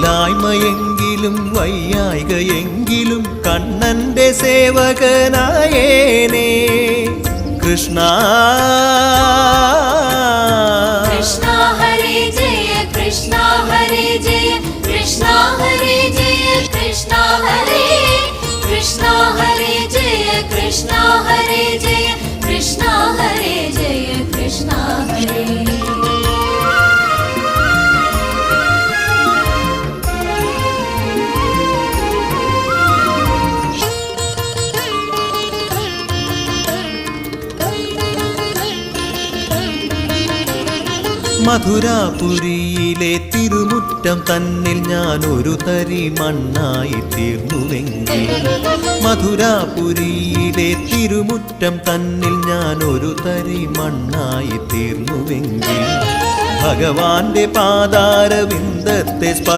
ഇല്ലായ്മയെങ്കിലും വയ്യായ്കയെങ്കിലും കണ്ണന്റെ സേവകനായേനേ കൃഷ്ണ കൃഷ്ണ ഹരേ ജയ കൃഷ്ണ ഹരേ ജയ കൃഷ്ണ ഹരേ ജയ കൃഷ്ണ ഹരേ കൃഷ്ണ ഹരേ ജയ കൃഷ്ണ ഹരേ ജയ കൃഷ്ണ ഹരേ ജയ കൃഷ്ണ ഹരേ മധുരാപുരിയിലെ തിരുമുറ്റം തന്നിൽ ഞാൻ ഒരു തരി മണ്ണായി തീർന്നുവെങ്കിൽ മധുരാപുരിയിലെ തിരുമുറ്റം തന്നിൽ ഞാൻ ഒരു തരി മണ്ണായി തീർന്നുവെങ്കിൽ ഭഗവാന്റെ പാതാരവിന്ദത്തെ